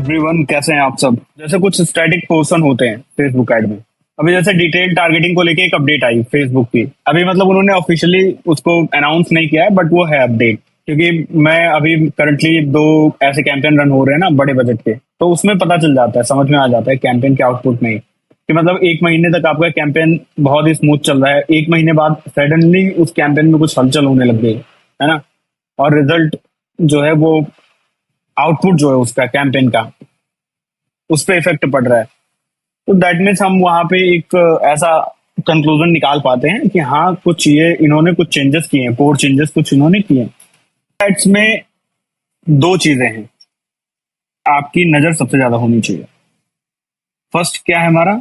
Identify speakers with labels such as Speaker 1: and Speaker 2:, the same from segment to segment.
Speaker 1: Everyone, कैसे हैं आप सब। जैसे कुछ स्टैटिक पोर्शन होते हैं फेसबुक ऐड में। अभी जैसे डिटेल टारगेटिंग को लेके एक अपडेट आई फेसबुक की। अभी मतलब उन्होंने ऑफिशियली उसको अनाउंस नहीं किया है, बट वो है अपडेट। क्योंकि मैं अभी करंटली दो ऐसे कैंपेन रन हो रहे हैं ना बड़े बजट के, तो उसमें पता चल जाता है, समझ में आ जाता है कैंपेन के आउटपुट में ही कि मतलब एक महीने तक आपका कैंपेन बहुत ही स्मूथ चल रहा है, एक महीने बाद सडनली उस कैंपेन में कुछ हलचल होने लग गई है ना। और रिजल्ट जो है वो, आउटपुट जो है उसका कैंपेन का, उस पर इफेक्ट पड़ रहा है। तो दैट मीन्स हम वहां पे एक ऐसा कंक्लूजन निकाल पाते हैं कि हाँ, कुछ ये इन्होंने कुछ चेंजेस किए हैं, कोर चेंजेस कुछ इन्होंने किए हैं। एड्स में दो चीजें हैं, आपकी नजर सबसे ज्यादा होनी चाहिए। फर्स्ट क्या है हमारा,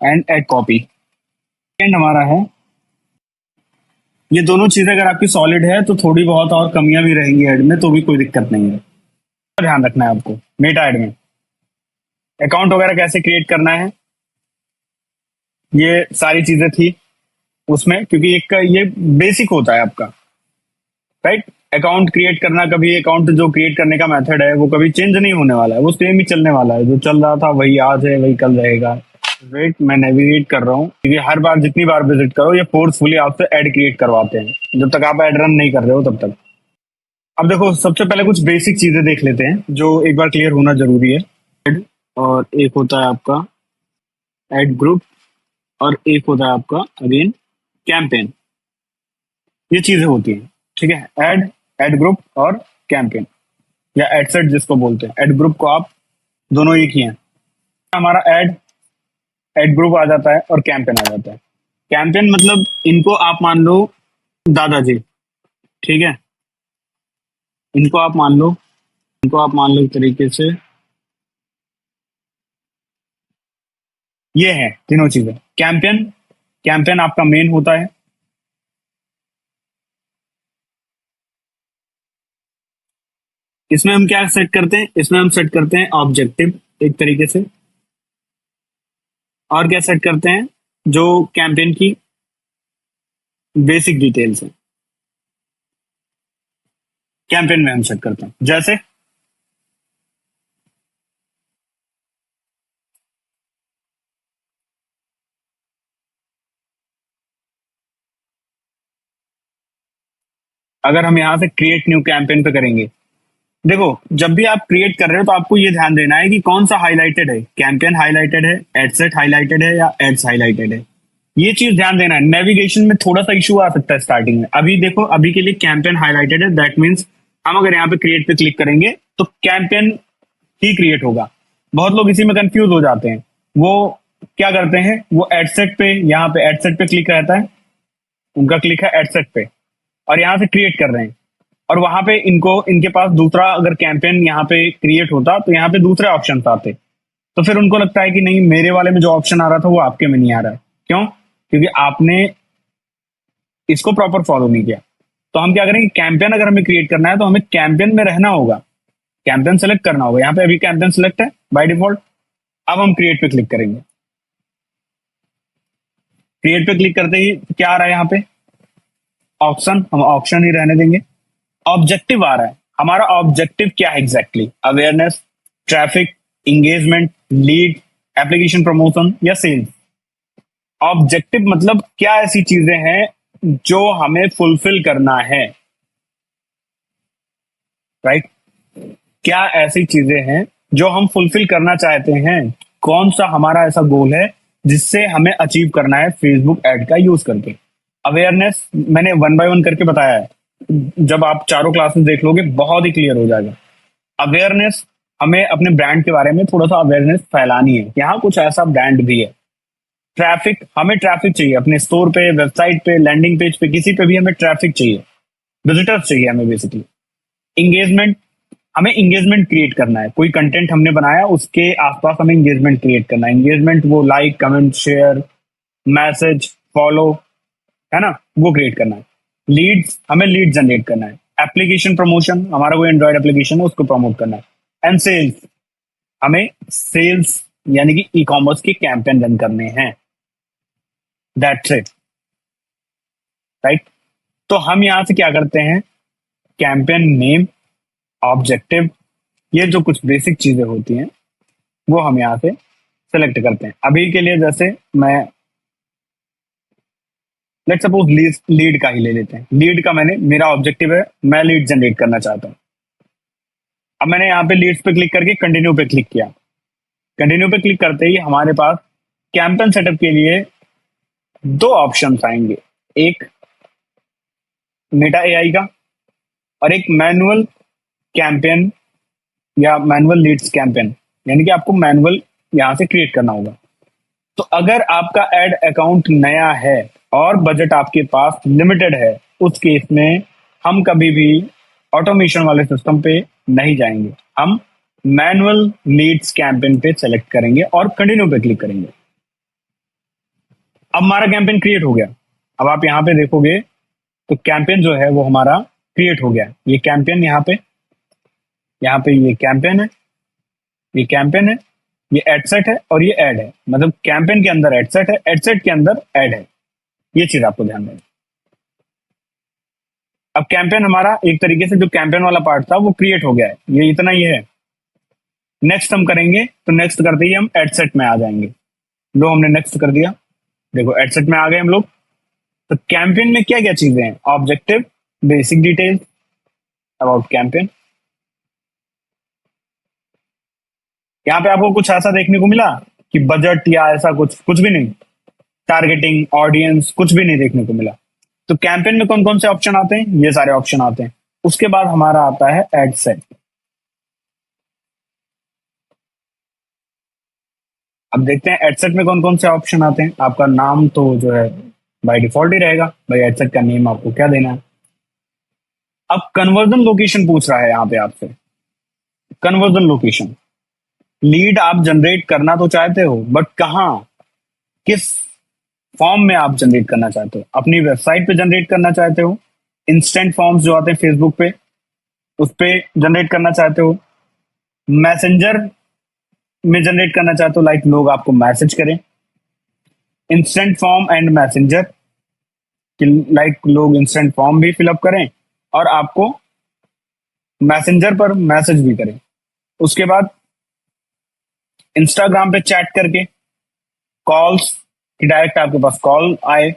Speaker 1: एंड एड कॉपी। सेकंड हमारा है, ये दोनों चीजें अगर आपकी सॉलिड है तो थोड़ी बहुत और कमियां भी रहेंगी एड में, तो भी कोई दिक्कत नहीं है। ध्यान रखना है आपको मेटा एड में अकाउंट वगैरह कैसे क्रिएट करना है, ये सारी चीजें थी उसमें। क्योंकि एक ये बेसिक होता है आपका, राइट। अकाउंट क्रिएट करना, कभी अकाउंट जो क्रिएट करने का मेथड है वो कभी चेंज नहीं होने वाला है, वो सेम ही चलने वाला है। जो चल रहा था वही आज है, वही कल रहेगा। वेट, मैं नेविगेट कर रहा हूँ क्योंकि हर बार जितनी बार विजिट करो ये फोर्सफुली आपसे ऐड क्रिएट करवाते हैं जब तक आप ऐड रन नहीं कर रहे हो तब तक। अब देखो, सबसे पहले कुछ बेसिक चीजें देख लेते हैं जो एक बार क्लियर होना जरूरी है। ऐड, और एक होता है आपका ऐड ग्रुप, और एक होता है आपका अगेन कैंपेन। ये चीजें होती हैं, ठीक है। ऐड, ऐड ग्रुप और कैंपेन, या एड सेट जिसको बोलते हैं। ऐड ग्रुप को आप दोनों एक ही हैं। हमारा ऐड, ऐड ग्रुप आ जाता है और कैंपेन आ जाता है। कैंपेन मतलब इनको आप मान लो दादाजी, ठीक है। इनको आप मान लो, इनको आप मान लो एक तरीके से ये है तीनों चीजें। कैंपेन, कैंपेन आपका मेन होता है। इसमें हम क्या सेट करते हैं, इसमें हम सेट करते हैं ऑब्जेक्टिव एक तरीके से, और क्या सेट करते हैं, जो कैंपेन की बेसिक डिटेल्स है कैंपेन में हम सेट करते हैं। जैसे अगर हम यहाँ से क्रिएट न्यू कैंपेन पे करेंगे, देखो जब भी आप क्रिएट कर रहे हो तो आपको ये ध्यान देना है कि कौन सा हाईलाइटेड है, कैंपेन हाईलाइटेड है, एडसेट हाईलाइटेड है, या एड्स हाईलाइटेड है। ये चीज ध्यान देना है। नेविगेशन में थोड़ा सा इशू आ सकता है स्टार्टिंग में। अभी देखो, अभी के लिए कैंपेन हाईलाइटेड है, दैट मीन्स हम अगर यहाँ पे क्रिएट पे क्लिक करेंगे तो कैंपेन ही क्रिएट होगा। बहुत लोग इसी में कंफ्यूज हो जाते हैं। वो क्या करते हैं, वो एडसेट पे, यहाँ पे एडसेट पे क्लिक रहता है, उनका क्लिक है एडसेट पे, और यहाँ से क्रिएट कर रहे हैं। और वहां पे इनको, इनके पास दूसरा अगर कैंपेन यहाँ पे क्रिएट होता तो यहाँ पे दूसरे ऑप्शन आते, तो फिर उनको लगता है कि नहीं, मेरे वाले में जो ऑप्शन आ रहा था वो आपके में नहीं आ रहा है। क्यों? क्योंकि आपने इसको प्रॉपर फॉलो नहीं किया। तो हम क्या करेंगे, कैंपेन अगर हमें क्रिएट करना है तो हमें कैंपेन में रहना होगा, कैंपेन सेलेक्ट करना होगा। यहाँ पे अभी कैंपेन सेलेक्ट है बाय डिफॉल्ट। अब हम क्रिएट पे क्लिक करेंगे। क्रिएट पे क्लिक करते ही क्या आ रहा है यहाँ पे, ऑप्शन, हम ऑप्शन ही रहने देंगे। ऑब्जेक्टिव आ रहा है। हमारा ऑब्जेक्टिव क्या है exactly, awareness, traffic, engagement, lead, application promotion, या सेल्स। ऑब्जेक्टिव मतलब क्या ऐसी चीजें हैं जो हमें फुलफिल करना है, राइट। क्या ऐसी चीजें हैं जो हम फुलफिल करना चाहते हैं, कौन सा हमारा ऐसा गोल है जिससे हमें अचीव करना है फेसबुक ऐड का यूज करके। अवेयरनेस मैंने वन बाय वन करके बताया है, जब आप चारों क्लासेस देख लोगे बहुत ही क्लियर हो जाएगा। अवेयरनेस, हमें अपने ब्रांड के बारे में थोड़ा सा अवेयरनेस फैलानी है, यहाँ कुछ ऐसा ब्रांड भी है। ट्रैफिक, हमें ट्रैफिक चाहिए अपने स्टोर पे, वेबसाइट पे, लैंडिंग पेज पे, किसी पे भी हमें ट्रैफिक चाहिए, विजिटर्स चाहिए हमें बेसिकली। इंगेजमेंट, हमें इंगेजमेंट क्रिएट करना है। कोई कंटेंट हमने बनाया, उसके आसपास हमें इंगेजमेंट क्रिएट करना है। इंगेजमेंट वो like, comment, share, message, follow, है ना, वो क्रिएट करना है। लीड्स, हमें लीड जनरेट करना है। एप्लीकेशन प्रमोशन, हमारा कोई एंड्रॉइड एप्लीकेशन है उसको प्रमोट करना है। एंड सेल्स, हमें सेल्स यानी कि ई कॉमर्स के कैंपेन रन करने हैं। That's it, right. तो हम यहां से क्या करते हैं, कैंपेन नेम, ऑब्जेक्टिव, ये जो कुछ बेसिक चीजें होती हैं वो हम यहाँ से सेलेक्ट करते हैं। अभी के लिए जैसे मैं लेट सपोज लीड का ही ले लेते हैं। लीड का मेरा ऑब्जेक्टिव है, मैं लीड जनरेट करना चाहता हूँ। अब मैंने यहाँ पे लीड्स पे क्लिक करके कंटिन्यू पे क्लिक किया। कंटिन्यू पे क्लिक करते ही हमारे पास कैंपेन सेटअप के लिए दो ऑप्शंस आएंगे, एक मेटा एआई का और एक मैनुअल कैंपेन या मैनुअल लीड्स कैंपेन, यानी कि आपको मैनुअल यहाँ से क्रिएट करना होगा। तो अगर आपका एड अकाउंट नया है और बजट आपके पास लिमिटेड है, उस केस में हम कभी भी ऑटोमेशन वाले सिस्टम पे नहीं जाएंगे, हम मैनुअल लीड्स कैंपेन पे सेलेक्ट करेंगे और कंटिन्यू पे क्लिक करेंगे। अब हमारा कैंपेन क्रिएट हो गया। अब आप यहाँ पे देखोगे तो कैंपेन जो है वो हमारा क्रिएट हो गया। ये कैंपेन यहाँ पे ये कैंपेन है, ये कैंपेन है, ये एडसेट है और ये ऐड है। मतलब कैंपेन के अंदर एडसेट है, एडसेट के अंदर ऐड है। ये चीज आपको ध्यान देना। अब कैंपेन हमारा एक तरीके से जो कैंपेन वाला पार्ट था वो क्रिएट हो गया है, ये इतना ही है। नेक्स्ट हम करेंगे तो नेक्स्ट करते ही हम एडसेट में आ जाएंगे। लो हमने नेक्स्ट कर दिया, देखो एडसेट में आ गए हम लोग। तो कैंपेन में क्या क्या चीजें हैं? Objective, basic details about campaign. यहाँ पे आपको कुछ ऐसा देखने को मिला कि बजट या ऐसा कुछ कुछ भी नहीं, टारगेटिंग ऑडियंस कुछ भी नहीं देखने को मिला। तो कैंपेन में कौन कौन से ऑप्शन आते हैं? ये सारे ऑप्शन आते हैं। उसके बाद हमारा आता है एड सेट। अब देखते हैं एडसेट में कौन कौन से ऑप्शन आते हैं। आपका नाम तो जो है बाय डिफॉल्ट ही रहेगा, भाई एडसेट का नेम आपको क्या देना है। अब कन्वर्जन लोकेशन पूछ रहा है यहाँ पे आपसे। कन्वर्जन लोकेशन, लीड आप जनरेट करना तो चाहते हो, बट कहाँ, किस फॉर्म में आप जनरेट करना चाहते हो? अपनी वेबसाइट पे जनरेट करना चाहते हो, इंस्टेंट फॉर्म्स जो आते हैं फेसबुक पे उस पे जनरेट करना चाहते हो, मैसेंजर में जनरेट करना चाहते हो, लाइक लोग आपको मैसेज करें, इंस्टेंट फॉर्म एंड मैसेंजर कि लाइक लोग इंस्टेंट फॉर्म भी फिलअप करें और आपको मैसेंजर पर मैसेज भी करें। उसके बाद इंस्टाग्राम पे चैट करके, कॉल्स कि डायरेक्ट आपके पास कॉल आए,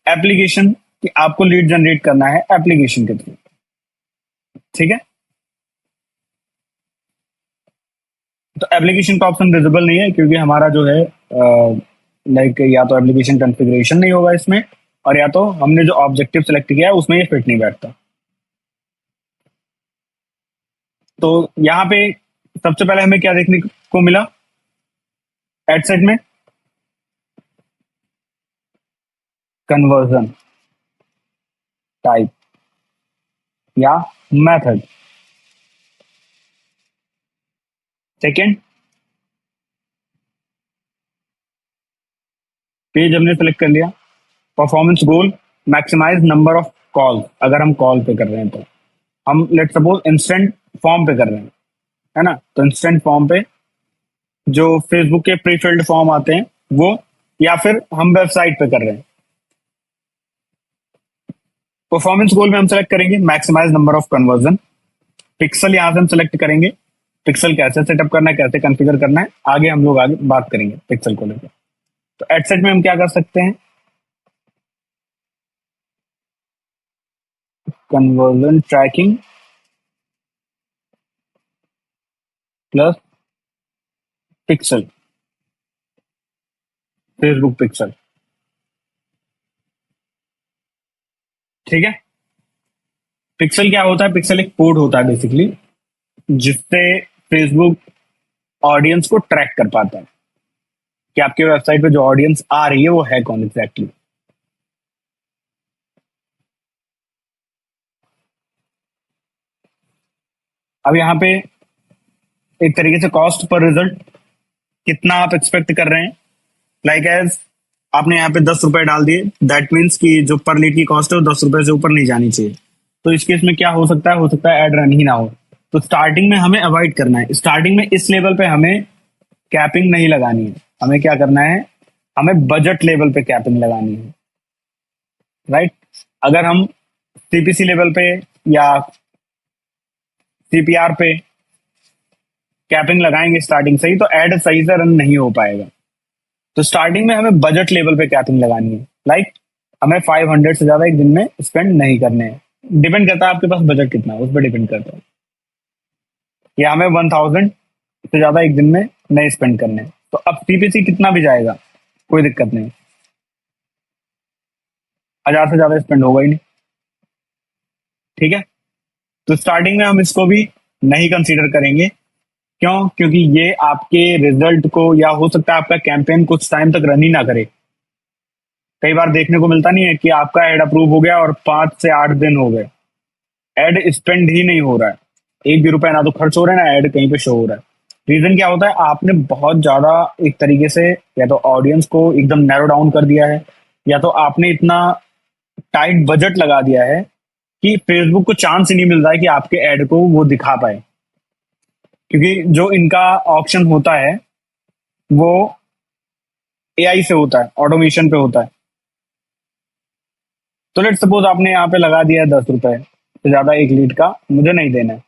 Speaker 1: एप्लीकेशन कि आपको लीड जनरेट करना है एप्लीकेशन के थ्रू। ठीक है, तो एप्लीकेशन का ऑप्शन विजिबल नहीं है क्योंकि हमारा जो है लाइक या तो एप्लीकेशन कॉन्फ़िगरेशन नहीं होगा इसमें, और या तो हमने जो ऑब्जेक्टिव सेलेक्ट किया है उसमें ये फिट नहीं बैठता। तो यहाँ पे सबसे पहले हमें क्या देखने को मिला एडसेट में? Conversion type or method. Second, page हमने सेलेक्ट कर लिया। Performance goal, maximise number of call. अगर हम कॉल पे कर रहे हैं तो हम लेट सपोज इंस्टेंट फॉर्म पे कर रहे हैं, है ना, तो इंस्टेंट फॉर्म पे जो फेसबुक के प्री फिल्ड फॉर्म आते हैं वो, या फिर हम वेबसाइट पे कर रहे हैं। परफॉर्मेंस गोल में हम सेलेक्ट करेंगे maximise number of conversion. Pixel यहां से हम सेलेक्ट करेंगे, पिक्सल कैसे सेटअप करना है, कैसे कॉन्फ़िगर करना है, आगे हम लोग आगे बात करेंगे पिक्सल को लेकर। तो एडसेट में हम क्या कर सकते हैं? Conversion tracking plus pixel, Facebook pixel. ठीक है, पिक्सल क्या होता है? पिक्सल एक कोड होता है बेसिकली, जिससे फेसबुक ऑडियंस को ट्रैक कर पाता है कि आपके वेबसाइट पे जो ऑडियंस आ रही है वो है कौन एग्जैक्टली। अब यहाँ पे एक तरीके से कॉस्ट पर रिजल्ट कितना आप एक्सपेक्ट कर रहे हैं, लाइक एज आपने यहाँ पे 10 रुपए डाल दिए, दैट मीन्स कि जो पर लीड की कॉस्ट है वो 10 रुपए से ऊपर नहीं जानी चाहिए। तो इस केस में क्या हो सकता है एड रन ही ना हो। तो स्टार्टिंग में हमें अवॉइड करना है, स्टार्टिंग में इस लेवल पे हमें कैपिंग नहीं लगानी है। हमें क्या करना है, हमें बजट लेवल पे कैपिंग लगानी है, राइट। अगर हम सीपीसी लेवल पे या सीपीआर पे कैपिंग लगाएंगे स्टार्टिंग से ही तो एड सही से रन नहीं हो पाएगा। तो स्टार्टिंग में हमें बजट लेवल पे कैपिंग लगानी है। लाइक हमें 500 से ज्यादा एक दिन में स्पेंड नहीं करने हैं। डिपेंड करता है आपके पास बजट कितना है, उस पर डिपेंड करता है। या हमें 1000 से ज्यादा एक दिन में नहीं स्पेंड करने हैं। तो अब सीपीसी कितना भी जाएगा कोई दिक्कत नहीं, 1000 से ज्यादा स्पेंड होगा ही नहीं। ठीक है, तो स्टार्टिंग में हम इसको भी नहीं कंसीडर करेंगे। क्यों? क्योंकि ये आपके रिजल्ट को, या हो सकता है आपका कैंपेन कुछ टाइम तक रन ही ना करे। कई बार देखने को मिलता नहीं है कि आपका एड अप्रूव हो गया और 5 से 8 दिन हो गए, एड स्पेंड ही नहीं हो रहा है, एक भी रुपया ना तो खर्च हो रहा है ना एड कहीं पे शो हो रहा है। रीजन क्या होता है? आपने बहुत ज्यादा एक तरीके से या तो ऑडियंस को एकदम नैरो डाउन कर दिया है, या तो आपने इतना टाइट बजट लगा दिया है कि फेसबुक को चांस ही नहीं मिल रहा है कि आपके एड को वो दिखा पाए। क्योंकि जो इनका ऑप्शन होता है वो एआई से होता है, ऑटोमेशन पे होता है। तो लेट सपोज आपने यहाँ पे लगा दिया है 10 रुपए से ज्यादा एक लीड का, मुझे नहीं देना है।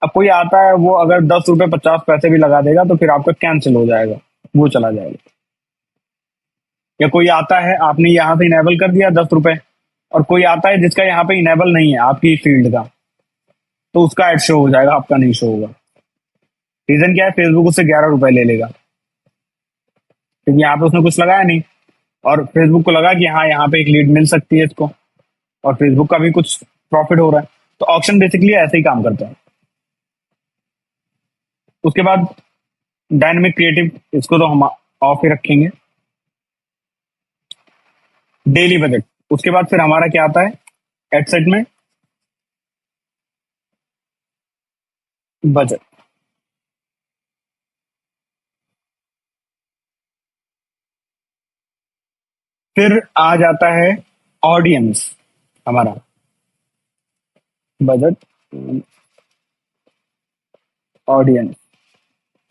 Speaker 1: अब कोई आता है वो अगर 10 रुपए 50 पैसे भी लगा देगा तो फिर आपका कैंसिल हो जाएगा, वो चला जाएगा। या कोई आता है, आपने यहाँ पे इनेबल कर दिया 10 रुपए, और कोई आता है जिसका यहाँ पे इनेबल नहीं है आपकी फील्ड का, तो उसका एड शो हो जाएगा, आपका नहीं शो होगा। रीजन क्या है? फेसबुक उससे 11 रुपए ले लेगा, क्योंकि यहाँ पे उसने कुछ लगाया नहीं, और फेसबुक को लगा कि हाँ यहाँ पे एक लीड मिल सकती है इसको, और फेसबुक का भी कुछ प्रॉफिट हो रहा है। तो ऑप्शन बेसिकली ऐसे ही काम करता है। उसके बाद डायनेमिक क्रिएटिव, इसको तो हम ऑफ ही रखेंगे। डेली बजट, उसके बाद फिर हमारा क्या आता है एडसेट में? बजट। फिर आ जाता है ऑडियंस हमारा, बजट, ऑडियंस।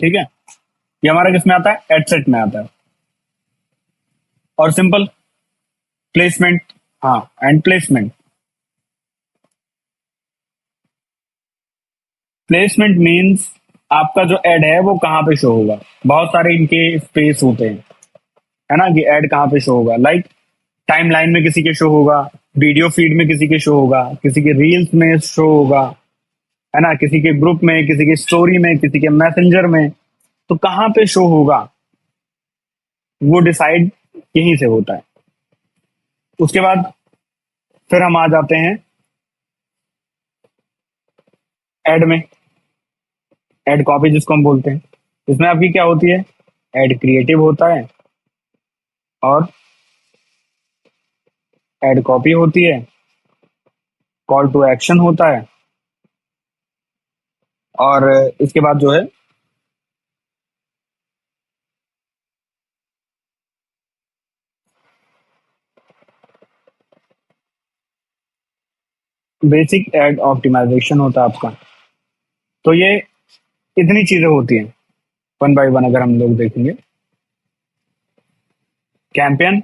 Speaker 1: ठीक है, ये हमारा किस में आता है? एडसेट में आता है। और सिंपल प्लेसमेंट, हाँ एंड प्लेसमेंट। प्लेसमेंट मीन्स आपका जो एड है वो कहाँ पे शो होगा। बहुत सारे इनके स्पेस होते हैं, है ना, कि एड कहाँ पे शो होगा। लाइक टाइमलाइन में किसी के शो होगा, वीडियो फीड में किसी के शो होगा, किसी के रील्स में शो होगा, है ना, किसी के ग्रुप में, किसी की स्टोरी में, किसी के मैसेंजर में। तो कहाँ पे शो होगा वो डिसाइड यहीं से होता है। उसके बाद फिर हम आ जाते हैं एड में, एड कॉपी जिसको हम बोलते हैं। इसमें आपकी क्या होती है? एड क्रिएटिव होता है, और एड कॉपी होती है, कॉल टू एक्शन होता है, और इसके बाद जो है बेसिक एड ऑप्टिमाइजेशन होता है आपका। तो ये इतनी चीजें होती हैं वन बाय वन अगर हम लोग देखेंगे। कैंपेन,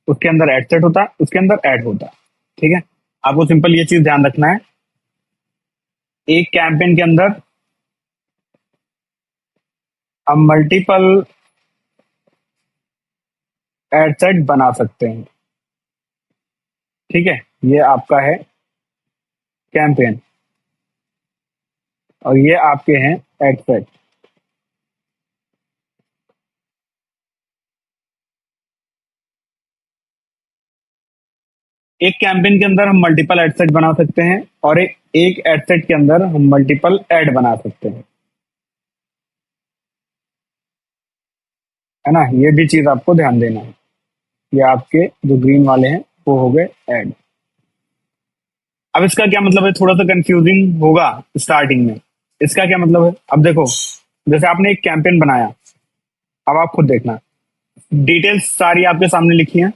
Speaker 1: उसके अंदर एड सेट होता है, उसके अंदर एड होता है। ठीक है, आपको सिंपल ये चीज ध्यान रखना है, एक कैंपेन के अंदर हम मल्टीपल एड सेट बना सकते हैं। ठीक है, ये आपका है कैंपेन, और ये आपके हैं एड सेट। एक कैंपेन के अंदर हम मल्टीपल एड सेट बना सकते हैं, और एक एड सेट के अंदर हम मल्टीपल एड बना सकते हैं, है ना। ये भी चीज आपको ध्यान देना है। ये आपके जो ग्रीन वाले हैं वो हो गए ऐड। अब इसका क्या मतलब है? थोड़ा सा कंफ्यूजिंग होगा स्टार्टिंग में। इसका क्या मतलब है? अब देखो, जैसे आपने एक कैंपेन बनाया, अब आप खुद देखना, डिटेल्स सारी आपके सामने लिखी हैं।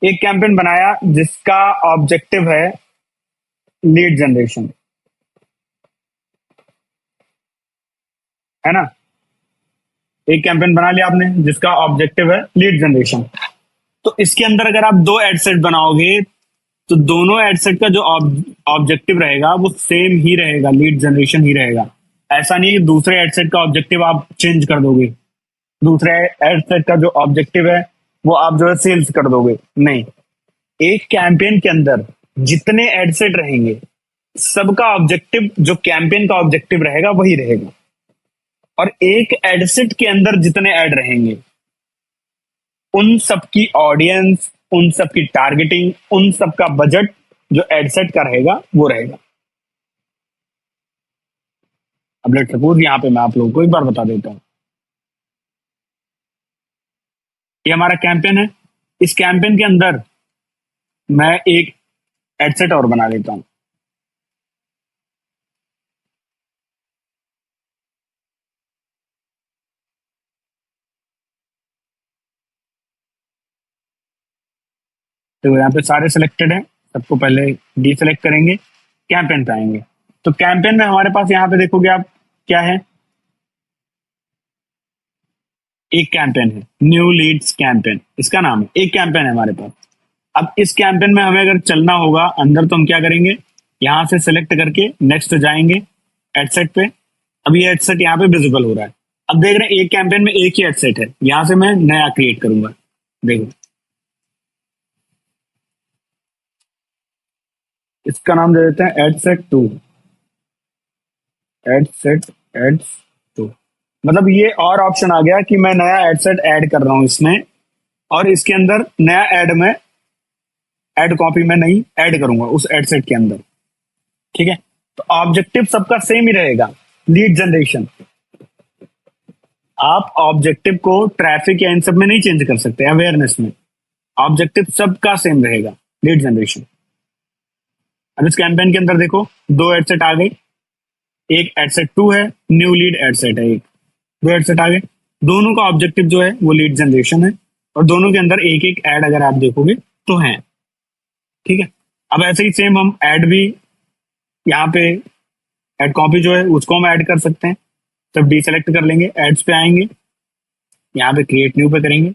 Speaker 1: एक कैंपेन बनाया जिसका ऑब्जेक्टिव है लीड जनरेशन, है ना। एक कैंपेन बना लिया आपने जिसका ऑब्जेक्टिव है लीड जनरेशन। तो इसके अंदर अगर आप दो एड सेट बनाओगे तो दोनों एड सेट का जो ऑब्जेक्टिव रहेगा वो सेम ही रहेगा, लीड जनरेशन ही रहेगा। ऐसा नहीं है दूसरे एड सेट का ऑब्जेक्टिव आप चेंज कर दोगे, दूसरे एड सेट का जो ऑब्जेक्टिव है वो आप जो है सेल्स कर दोगे, नहीं। एक कैंपेन के अंदर जितने एड सेट रहेंगे सबका ऑब्जेक्टिव, जो कैंपेन का ऑब्जेक्टिव रहेगा वही रहेगा। और एक एडसेट के अंदर जितने ऐड रहेंगे उन सबकी ऑडियंस, उन सबकी टारगेटिंग, उन सबका बजट जो एडसेट का रहेगा वो रहेगा। अब लेट सपोज यहाँ पे मैं आप लोगों को एक बार बता देता हूँ, ये हमारा कैंपेन है। इस कैंपेन के अंदर मैं एक एडसेट और बना लेता हूँ। तो यहाँ पे सारे सिलेक्टेड हैं, सबको पहले डीसेलेक्ट करेंगे, कैंपेन पे आएंगे। तो कैंपेन में हमारे पास यहाँ पे देखोगे आप क्या है, एक कैंपेन है, न्यू लीड्स कैंपेन इसका नाम है, एक कैंपेन है हमारे पास। अब इस कैंपेन में हमें अगर चलना होगा अंदर तो हम क्या करेंगे, यहां से सिलेक्ट करके नेक्स्ट जाएंगे एडसेट पे। अब ये एडसेट यहाँ पे विजिबल हो रहा है। अब देख रहे हैं एक कैंपेन में एक ही एडसेट है, यहां से मैं नया क्रिएट करूंगा। देखो इसका नाम दे देते हैं ad set two, ad set ads two. मतलब ये और ऑप्शन आ गया कि मैं नया एडसेट ऐड कर रहा हूं इसमें, और इसके अंदर नया ऐड में ऐड कॉपी में नहीं ऐड करूंगा उस एडसेट के अंदर। ठीक है, तो ऑब्जेक्टिव सबका सेम ही रहेगा, लीड जनरेशन। आप ऑब्जेक्टिव को ट्रैफिक या इन सब में नहीं चेंज कर सकते, अवेयरनेस में ऑब्जेक्टिव सबका सेम रहेगा, लीड जनरेशन। अब इस कैंपेन के अंदर देखो दो एडसेट आ गए, एक एडसेट टू है, न्यू लीड एडसेट है एक, दो एडसेट आ गए। दोनों का ऑब्जेक्टिव जो है वो लीड जनरेशन है, और दोनों के अंदर एक एक ऐड अगर आप देखोगे तो है। ठीक है, अब ऐसे ही सेम हम ऐड भी यहाँ पे ऐड कॉपी जो है उसको हम ऐड कर सकते हैं। तब डीसेलेक्ट कर लेंगे, एड्स पे आएंगे, यहाँ पे क्रिएट न्यू पे करेंगे।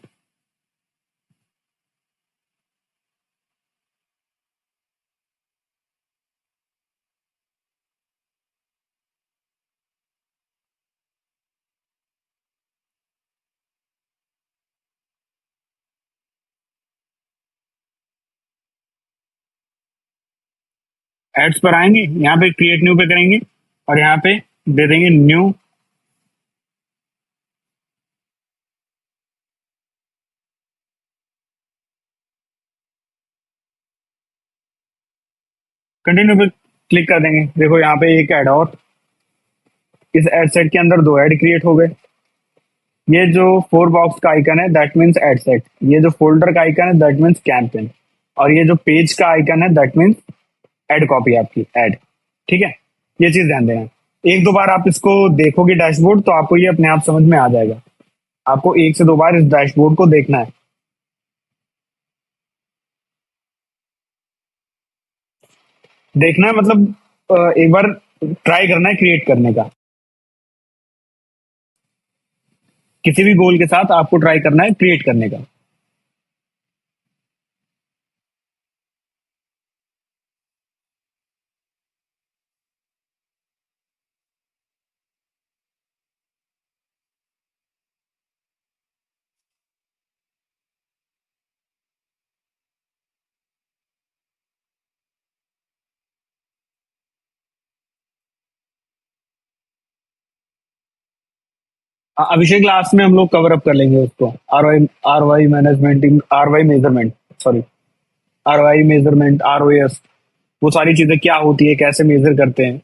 Speaker 1: एड्स पर आएंगे, यहाँ पे क्रिएट न्यू पे करेंगे, और यहाँ पे दे देंगे न्यू। कंटिन्यू पे क्लिक कर देंगे। देखो यहाँ पे एक ऐड और, इस एड सेट के अंदर दो ऐड क्रिएट हो गए। ये जो फोर बॉक्स का आइकन है दैट मीन्स एड सेट, ये जो फोल्डर का आइकन है दैट मीन्स कैंपेन, और ये जो पेज का आइकन है दैट मीन्स एड कॉपी आपकी ऐड। ठीक है, ये चीज ध्यान देना। एक दो बार आप इसको देखोगे डैशबोर्ड तो आपको ये अपने आप समझ में आ जाएगा। आपको एक से दो बार इस डैशबोर्ड को देखना है। देखना है मतलब एक बार ट्राई करना है क्रिएट करने का, किसी भी गोल के साथ आपको ट्राई करना है क्रिएट करने का। अभिषेक लास्ट में हम लोग कवर अप कर लेंगे उसको, R Y management, R Y measurement, sorry R Y measurement, R O S, वो सारी चीजें क्या होती है, कैसे मेजर करते हैं,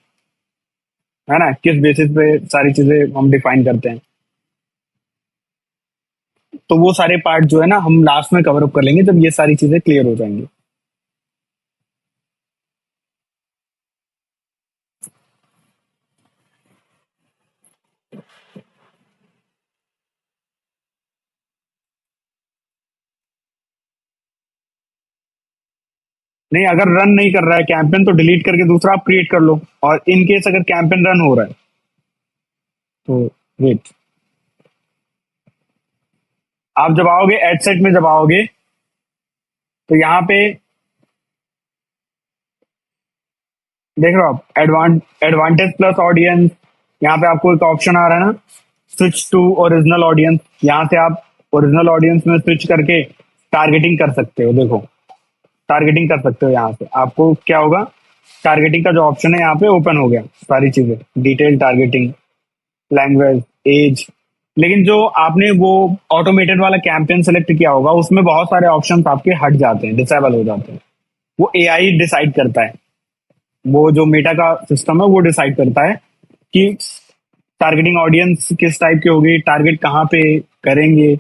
Speaker 1: है ना, किस बेसिस पे सारी चीजें हम डिफाइन करते हैं। तो वो सारे पार्ट जो है ना हम लास्ट में कवर अप कर लेंगे जब ये सारी चीजें क्लियर हो जाएंगी। नहीं, अगर रन नहीं कर रहा है कैंपेन तो डिलीट करके दूसरा आप क्रिएट कर लो, और इन केस अगर कैंपेन रन हो रहा है तो वेट, आप जब आओगे एड सेट में, जब आओगे तो यहाँ पे देख रहे हो आप एडवांटेज प्लस ऑडियंस, यहाँ पे आपको एक ऑप्शन आ रहा है ना, स्विच टू ओरिजिनल ऑडियंस। यहाँ से आप ओरिजिनल ऑडियंस में स्विच करके टारगेटिंग कर सकते हो। देखो, टारगेटिंग कर सकते हो। यहाँ से आपको क्या होगा, टारगेटिंग का जो ऑप्शन है यहाँ पे ओपन हो गया, सारी चीजें, डिटेल टारगेटिंग, लैंग्वेज, एज। लेकिन जो आपने वो ऑटोमेटेड वाला कैंपेन सेलेक्ट किया होगा, उसमें बहुत सारे ऑप्शंस आपके हट जाते हैं, डिसेबल हो जाते हैं। वो एआई डिसाइड करता है, वो जो मेटा का सिस्टम है वो डिसाइड करता है कि टारगेटिंग ऑडियंस किस टाइप की होगी, टारगेट कहाँ पे करेंगे।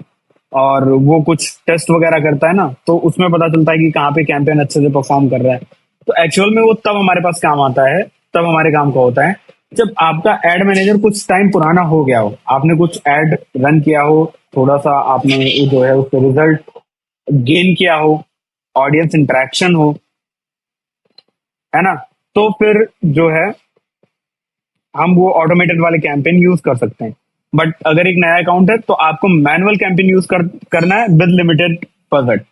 Speaker 1: और वो कुछ टेस्ट वगैरह करता है ना, तो उसमें पता चलता है कि कहाँ पे कैंपेन अच्छे से परफॉर्म कर रहा है। तो एक्चुअल में वो तब हमारे पास काम आता है, तब हमारे काम का होता है, जब आपका एड मैनेजर कुछ टाइम पुराना हो गया हो, आपने कुछ एड रन किया हो, थोड़ा सा आपने जो है उसके रिजल्ट गेन किया हो, ऑडियंस इंटरेक्शन हो, है ना। तो फिर जो है हम वो ऑटोमेटेड वाले कैंपेन यूज कर सकते हैं। बट अगर एक नया अकाउंट है तो आपको मैनुअल कैंपेन यूज करना है विद लिमिटेड बजट।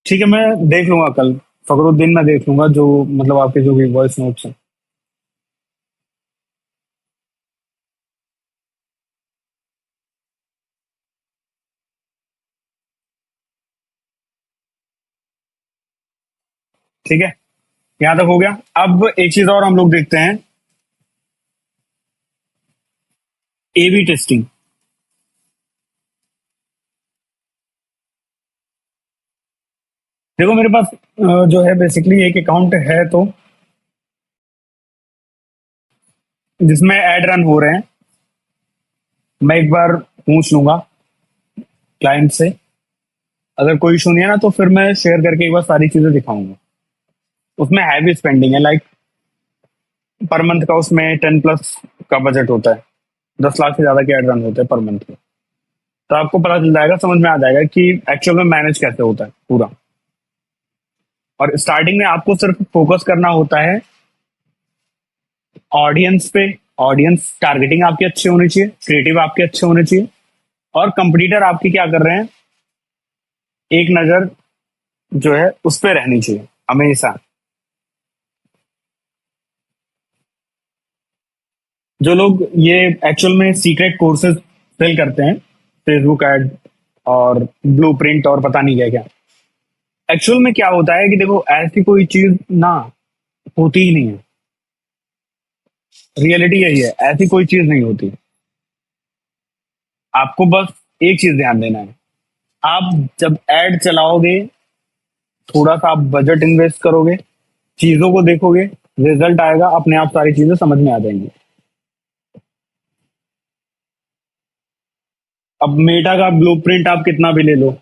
Speaker 1: ठीक है, मैं देख लूंगा कल, फखरुद्दीन में देख लूंगा, जो मतलब आपके जो भी वॉइस नोट्स हैं। ठीक है, यहाँ तक हो गया। अब एक चीज और हम लोग देखते हैं, एबी टेस्टिंग। देखो मेरे पास जो है बेसिकली एक अकाउंट है, तो जिसमें एड रन हो रहे हैं। मैं एक बार पूछ लूंगा क्लाइंट से, अगर कोई इशू नहीं है ना तो फिर मैं शेयर करके एक बार सारी चीजें दिखाऊंगा। उसमें हैवी स्पेंडिंग है, लाइक पर मंथ का उसमें 10+ का बजट होता है, 10 लाख से ज्यादा के एड रन होते हैं पर मंथ के। तो आपको पता चल जाएगा, समझ में आ जाएगा कि एक्चुअल में मैनेज कैसे होता है पूरा। और स्टार्टिंग में आपको सिर्फ फोकस करना होता है ऑडियंस पे। ऑडियंस टारगेटिंग आपकी अच्छी होनी चाहिए, क्रिएटिव आपके अच्छे होने चाहिए, और कंपटीटर आपकी क्या कर रहे हैं, एक नजर जो है उस पर रहनी चाहिए हमेशा। जो लोग ये एक्चुअल में सीक्रेट कोर्सेज सेल करते हैं, फेसबुक एड और ब्लूप्रिंट और पता नहीं क्या क्या, एक्चुअल में क्या होता है कि देखो, ऐसी कोई चीज ना होती ही नहीं है। रियलिटी यही है, ऐसी कोई चीज नहीं होती। आपको बस एक चीज ध्यान देना है, आप जब एड चलाओगे, थोड़ा सा आप बजट इन्वेस्ट करोगे, चीजों को देखोगे, रिजल्ट आएगा, अपने आप सारी चीजें समझ में आ जाएंगी। अब मेटा का ब्लूप्रिंट आप कितना भी ले लो,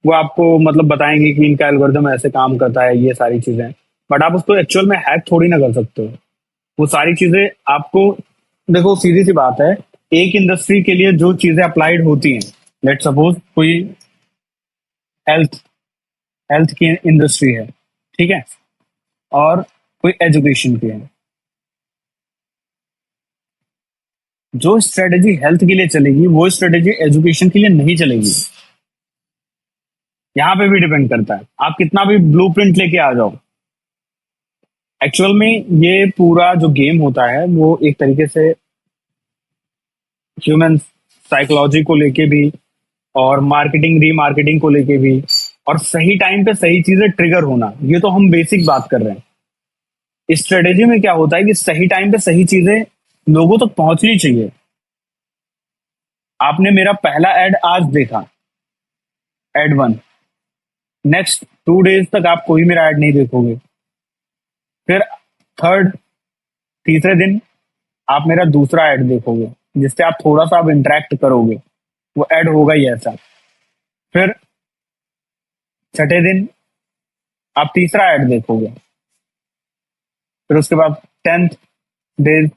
Speaker 1: वो आपको मतलब बताएंगे कि इनका एल्गोरिदम ऐसे काम करता है, ये सारी चीजें। बट आप उसको एक्चुअल में हैक थोड़ी ना कर सकते हो। वो सारी चीजें आपको, देखो सीधी सी बात है, एक इंडस्ट्री के लिए जो चीजें अप्लाइड होती हैं, लेट सपोज कोई हेल्थ हेल्थ की इंडस्ट्री है, ठीक है, और कोई एजुकेशन की है। जो स्ट्रेटेजी हेल्थ के लिए चलेगी वो स्ट्रेटेजी एजुकेशन के लिए नहीं चलेगी। यहाँ पे भी डिपेंड करता है, आप कितना भी ब्लूप्रिंट लेके आ जाओ। एक्चुअल में ये पूरा जो गेम होता है वो एक तरीके से ह्यूमन साइकोलॉजी को लेके भी, और मार्केटिंग रीमार्केटिंग को लेके भी, और सही टाइम पे सही चीजें ट्रिगर होना, ये तो हम बेसिक बात कर रहे हैं। स्ट्रेटेजी में क्या होता है कि सही टाइम पे सही चीजें लोगों तक पहुंचनी चाहिए। आपने मेरा पहला एड आज देखा, एड वन, नेक्स्ट 2 डेज तक आप कोई मेरा ऐड नहीं देखोगे। फिर थर्ड, तीसरे दिन आप मेरा दूसरा ऐड देखोगे, जिससे आप थोड़ा सा आप इंटरेक्ट करोगे, वो ऐड होगा ही ऐसा। फिर छठे दिन आप तीसरा ऐड देखोगे, फिर उसके बाद 10th डेज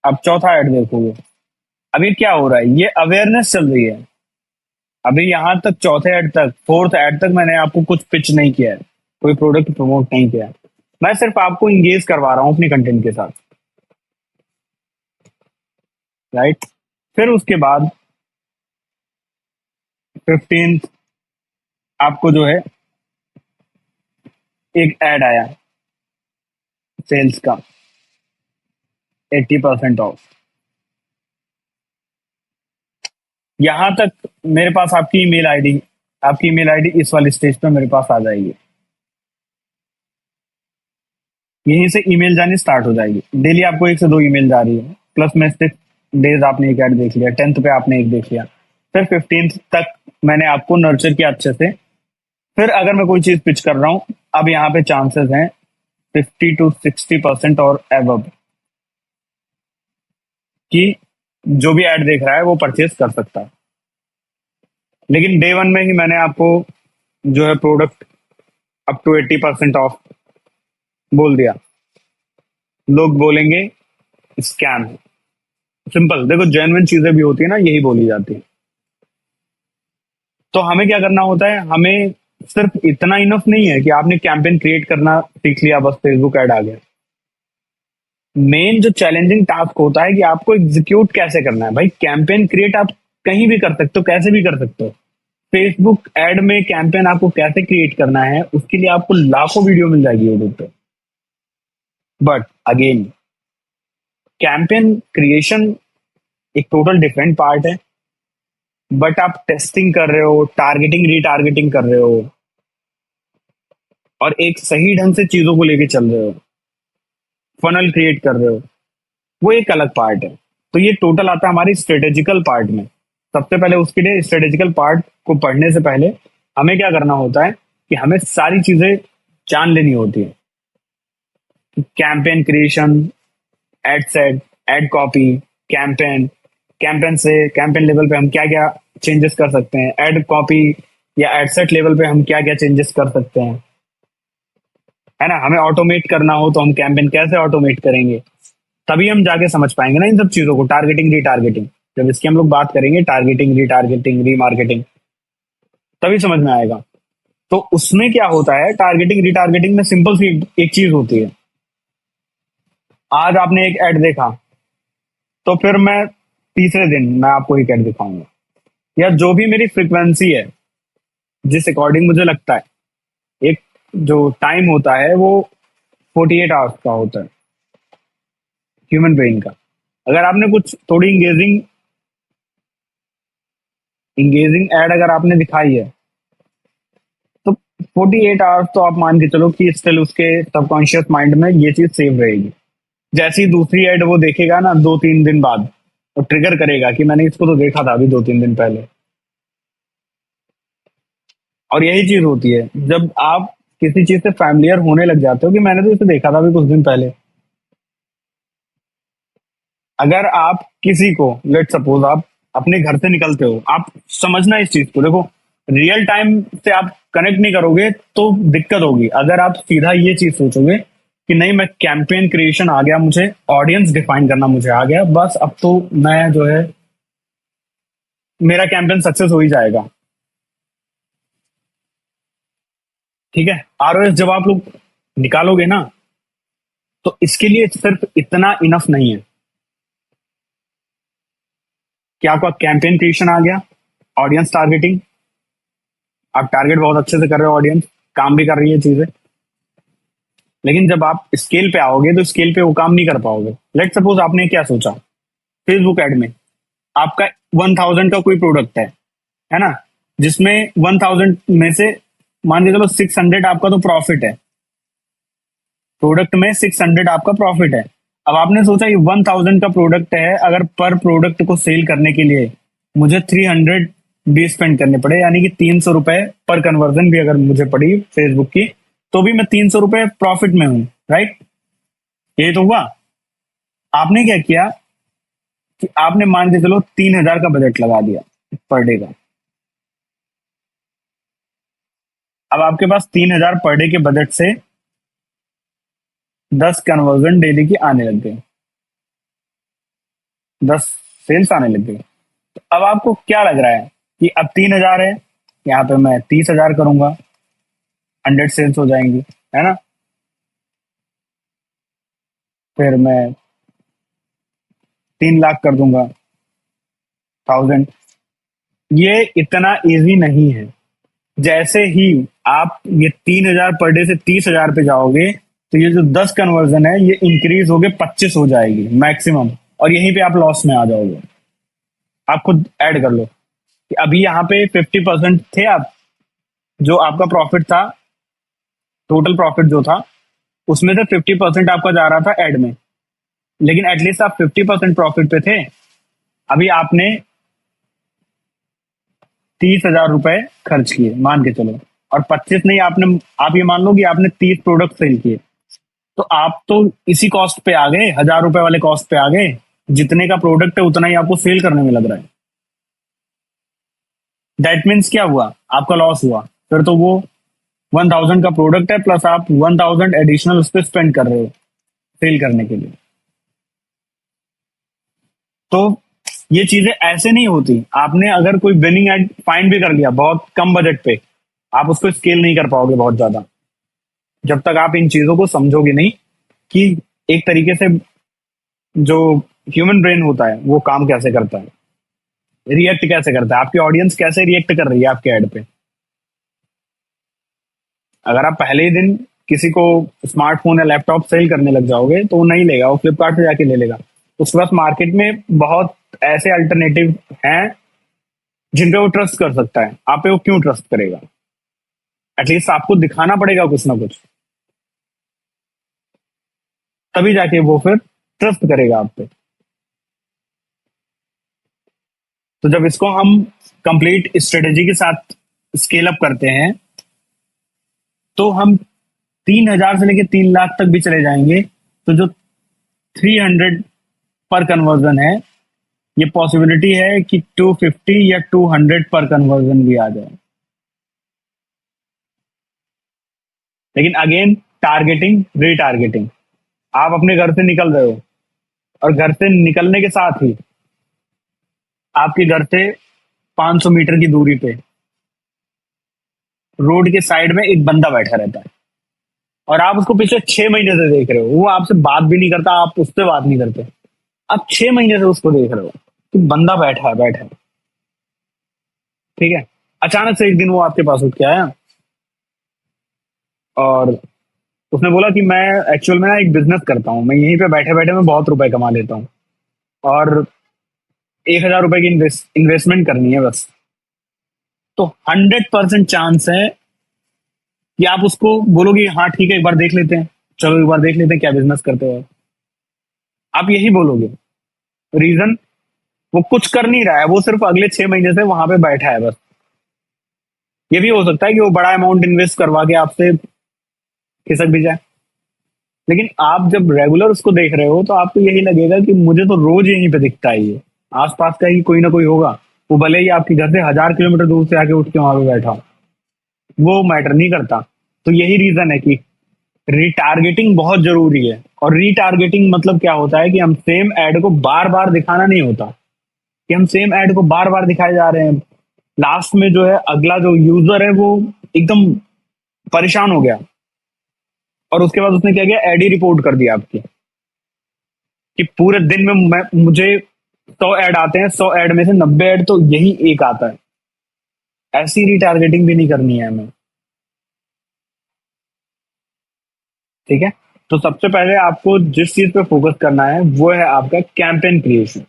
Speaker 1: आप चौथा ऐड देखोगे। अब ये क्या हो रहा है, ये अवेयरनेस चल रही है। अभी यहाँ तक चौथे ऐड तक, फोर्थ ऐड तक मैंने आपको कुछ पिच नहीं किया है, कोई प्रोडक्ट प्रमोट नहीं किया है। मैं सिर्फ आपको इंगेज करवा रहा हूँ अपनी कंटेंट के साथ, राइट। फिर उसके बाद 15th आपको जो है एक ऐड आया सेल्स का, 80% ऑफ। यहां तक मेरे पास आपकी ईमेल आईडी इस वाली स्टेज पे मेरे पास आ जाएगी। यहीं से ईमेल जानी स्टार्ट हो जाएगी। डेली आपको 1 से 2 ईमेल जा रही है, प्लस में 6 डेज आपने एक ऐड देख लिया, 10th पे आपने एक देख लिया, फिर 15th तक मैंने आपको नर्चर किया अच्छे से। फिर अगर मैं कोई चीज पिच कर रहा हूँ, अब यहाँ पे चांसेस हैं 50 to 60% और एबव कि जो भी ऐड देख रहा है वो परचेज कर सकता है। लेकिन डे वन में ही मैंने आपको जो है प्रोडक्ट अप टू 80% ऑफ बोल दिया। लोग बोलेंगे स्कैम है। सिंपल, देखो जेन्युइन चीजें भी होती है ना, यही बोली जाती है। तो हमें क्या करना होता है, हमें सिर्फ इतना इनफ नहीं है कि आपने कैंपेन क्रिएट करना सीख लिया बस फेसबुक ऐड आ गया। मेन जो चैलेंजिंग टास्क होता है कि आपको एग्जीक्यूट कैसे करना है। भाई कैंपेन क्रिएट आप कहीं भी कर सकते हो, कैसे भी कर सकते हो। फेसबुक ऐड में कैंपेन आपको कैसे क्रिएट करना है, उसके लिए आपको लाखों वीडियो मिल जाएगी यूट्यूब पे। बट अगेन, कैंपेन क्रिएशन एक टोटल डिफरेंट पार्ट है। बट आप टेस्टिंग कर रहे हो, टारगेटिंग रीटारगेटिंग कर रहे हो, और एक सही ढंग से चीजों को लेके चल रहे हो, फनल क्रिएट कर रहे हो, वो एक अलग पार्ट है। तो ये टोटल आता है हमारी स्ट्रेटेजिकल पार्ट में। सबसे पहले उसके लिए स्ट्रेटेजिकल पार्ट को पढ़ने से पहले हमें क्या करना होता है कि हमें सारी चीजें जान लेनी होती है। Campaign creation, ad set, ad copy, campaign, campaign से कैंपेन लेवल पे हम क्या क्या चेंजेस कर सकते हैं, एड कॉपी या एड सेट लेवल पे हम क्या क्या चेंजेस कर सकते हैं, है ना। हमें ऑटोमेट करना हो तो हम कैंपेन कैसे ऑटोमेट करेंगे, तभी हम जाके समझ पाएंगे ना इन सब चीजों को। टारगेटिंग रीटारगेटिंग, जब इसकी हम लोग बात करेंगे, टारगेटिंग रीटारगेटिंग रीमार्केटिंग, तभी समझ में आएगा। तो उसमें क्या होता है, टारगेटिंग रीटारगेटिंग में सिंपल सी एक चीज होती है। आज आपने एक ऐड देखा, तो फिर मैं तीसरे दिन मैं आपको एक ऐड दिखाऊंगा, या जो भी मेरी फ्रिक्वेंसी है, जिस अकॉर्डिंग मुझे लगता है। एक जो टाइम होता है वो 48 आवर्स का होता है ह्यूमन ब्रेन का। अगर आपने कुछ थोड़ी इंगेजिंग इंगेजिंग ऐड अगर आपने दिखाई है, तो 48 आवर्स तो आप मान के चलो कि स्टिल उसके सबकॉन्शियस माइंड में ये चीज सेव रहेगी। जैसे ही दूसरी ऐड वो देखेगा ना 2-3 दिन बाद, तो ट्रिगर करेगा कि मैंने इसको तो देखा था अभी 2-3 दिन पहले। और यही चीज होती है जब आप किसी चीज से फैमिलियर होने लग जाते हो कि मैंने तो इसे देखा था अभी कुछ दिन पहले। अगर आप किसी को, लेट सपोज आप अपने घर से निकलते हो, आप समझना इस चीज को, देखो रियल टाइम से आप कनेक्ट नहीं करोगे तो दिक्कत होगी। अगर आप सीधा ये चीज सोचोगे कि नहीं, मैं कैंपेन क्रिएशन आ गया, मुझे ऑडियंस डिफाइन करना मुझे आ गया, बस अब तो मैं जो है मेरा कैंपेन सक्सेस हो ही जाएगा, ठीक है। आरओएस जब आप लोग निकालोगे ना, तो इसके लिए सिर्फ इतना इनफ नहीं है कि आपका कैंपेन क्रिएशन आ गया, ऑडियंस टारगेटिंग, आप टारगेट बहुत अच्छे से कर रहे हो, ऑडियंस काम भी कर रही है चीजें। लेकिन जब आप स्केल पे आओगे तो स्केल पे वो काम नहीं कर पाओगे। लेट सपोज आपने क्या सोचा, फेसबुक एड में आपका 1000 का कोई प्रोडक्ट है ना, जिसमें 1000 में से मान के चलो 600 आपका तो प्रॉफिट है, प्रोडक्ट में 600 आपका प्रॉफिट है। अब आपने सोचा ये 1000 का प्रोडक्ट है, अगर पर प्रोडक्ट को सेल करने के लिए मुझे 300 भी स्पेंड करने पड़े, यानी कि 300 रुपए पर कन्वर्जन भी अगर मुझे पड़ी फेसबुक की, तो भी मैं 300 रुपए प्रॉफिट में हूं, राइट। ये तो हुआ। आपने क्या किया कि आपने मान के चलो 3000 का बजट लगा दिया पर डे का। अब आपके पास 3000 पर डे के बजट से 10 कन्वर्जन डेली की आने लग गए, 10 सेल्स आने लग गई। तो अब आपको क्या लग रहा है कि अब 3,000 है, यहाँ पे मैं 30,000 करूंगा, 100 सेल्स हो जाएंगी, है ना। फिर मैं 3 लाख कर दूंगा, 1000। ये इतना इजी नहीं है। जैसे ही आप ये 3,000 पर डे से 30,000 पे जाओगे, तो ये जो 10 कन्वर्जन है ये इंक्रीज होके 25 हो जाएगी मैक्सिमम, और यहीं पे आप लॉस में आ जाओगे। आप खुद ऐड कर लो कि अभी यहाँ पे 50% थे आप, जो आपका प्रॉफिट था, टोटल प्रॉफिट जो था उसमें से 50% आपका जा रहा था एड में, लेकिन एटलीस्ट आप 50% प्रॉफिट पे थे। अभी आपने 30,000 रुपए खर्च किए मान के चलो, और 25 नहीं, आपने, आप ये मान लो कि आपने 30 प्रोडक्ट सेल किए, तो आप तो इसी कॉस्ट पे आ गए, 1,000 रुपए वाले कॉस्ट पे आ गए। जितने का प्रोडक्ट है उतना ही आपको सेल करने में लग रहा है। दैट मीन्स क्या हुआ, आपका लॉस हुआ। फिर तो वो 1,000 का प्रोडक्ट है, प्लस आप 1,000 एडिशनल उस पर स्पेंड कर रहे हो सेल करने के लिए। तो ये चीजें ऐसे नहीं होती। आपने अगर कोई विनिंग एड फाइंड भी कर लिया बहुत कम बजट पे, आप उसको स्केल नहीं कर पाओगे बहुत ज्यादा, जब तक आप इन चीजों को समझोगे नहीं कि एक तरीके से जो ह्यूमन ब्रेन होता है वो काम कैसे करता है, रिएक्ट कैसे करता है, आपकी ऑडियंस कैसे रिएक्ट कर रही है आपके ऐड पे। अगर आप पहले ही दिन किसी को स्मार्टफोन या लैपटॉप सेल करने लग जाओगे तो वो नहीं लेगा, वो फ्लिपकार्ट से जाके ले लेगा। उसके पास मार्केट में बहुत ऐसे अल्टरनेटिव हैं जिन पे वो ट्रस्ट कर सकता है, आप पे वो क्यों ट्रस्ट करेगा। एटलीस्ट आपको दिखाना पड़ेगा कुछ ना कुछ, तभी जाके वो फिर ट्रस्ट करेगा आप पे। तो जब इसको हम कंप्लीट स्ट्रेटेजी के साथ स्केल अप करते हैं, तो हम 3,000 से लेके 3 लाख तक भी चले जाएंगे। तो जो 300 पर कन्वर्जन है, ये पॉसिबिलिटी है कि 250 या 200 पर कन्वर्जन भी आ जाए। लेकिन अगेन, टारगेटिंग, रीटारगेटिंग। आप अपने घर से निकल रहे हो, और घर से निकलने के साथ ही आपके घर से 500 मीटर की दूरी पे रोड के साइड में एक बंदा बैठा रहता है, और आप उसको पिछले 6 महीने से देख रहे हो। वो आपसे बात भी नहीं करता, आप उससे बात नहीं करते, आप 6 महीने से उसको देख रहे हो कि बंदा बैठा है, बैठा है। ठीक है। अचानक से एक दिन वो आपके पास उठ के आया, और उसने बोला कि मैं एक्चुअल में ना एक बिजनेस करता हूँ, मैं यहीं पे बैठे बैठे मैं बहुत रुपए कमा लेता हूँ, और 1,000 रुपए की इन्वेस्टमेंट करनी है बस। तो 100% चांस है कि आप उसको बोलोगे हाँ ठीक है, एक बार देख लेते हैं, चलो एक बार देख लेते हैं क्या बिजनेस करते हो आप, यही बोलोगे। रीजन, वो कुछ कर नहीं रहा है, वो सिर्फ अगले 6 महीने से वहां पे बैठा है बस। ये भी हो सकता है कि वो बड़ा अमाउंट इन्वेस्ट करवा के आपसे खिसक भी जाए, लेकिन आप जब रेगुलर उसको देख रहे हो तो आपको यही लगेगा कि मुझे तो रोज यहीं पे दिखता है, ये आसपास का ही कोई ना कोई होगा। वो भले ही आपके घर से 1,000 किलोमीटर दूर से आके उठ के वहां पे बैठा हो, वो मैटर नहीं करता। तो यही रीजन है कि रिटारगेटिंग बहुत जरूरी है। और रिटारगेटिंग मतलब क्या होता है कि हम सेम एड को बार बार दिखाना नहीं होता, कि हम सेम एड को बार बार दिखाए जा रहे हैं। लास्ट में जो है अगला जो यूजर है वो एकदम परेशान हो गया, और उसके बाद उसने क्या किया, एड ही रिपोर्ट कर दिया आपकी, कि पूरे दिन में मुझे 100 ऐड आते हैं, 100 ऐड में से 90 ऐड तो यही एक आता है। ऐसी रिटारगेटिंग भी नहीं करनी है हमें। ठीक है। तो सबसे पहले आपको जिस चीज पे फोकस करना है वो है आपका कैंपेन क्रिएशन।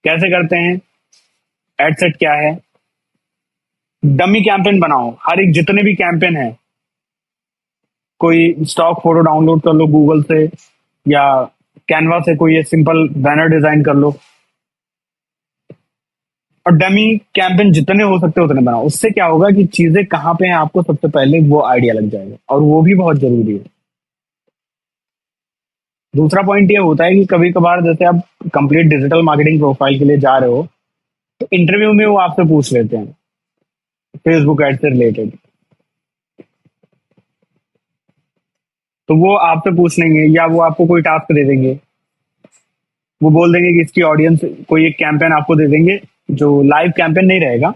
Speaker 1: कैसे करते हैं, एड सेट क्या है, डमी कैंपेन बनाओ। हर एक जितने भी कैंपेन है, कोई स्टॉक फोटो डाउनलोड कर लो गूगल से, या कैनवा से कोई सिंपल बैनर डिजाइन कर लो, और डमी कैंपेन जितने हो सकते हैं उतने बनाओ। उससे क्या होगा कि चीजें कहाँ पे हैं आपको सबसे पहले वो आइडिया लग जाएगा, और वो भी बहुत जरूरी है। दूसरा पॉइंट ये होता है कि कभी कभार जैसे आप कंप्लीट डिजिटल मार्केटिंग प्रोफाइल के लिए जा रहे हो, तो इंटरव्यू में वो आपसे पूछ लेते हैं फेसबुक एड से रिलेटेड, तो वो आपसे पूछ लेंगे या वो आपको कोई टास्क दे देंगे। वो बोल देंगे कि इसकी ऑडियंस, कोई एक कैंपेन आपको दे देंगे, जो लाइव कैंपेन नहीं रहेगा,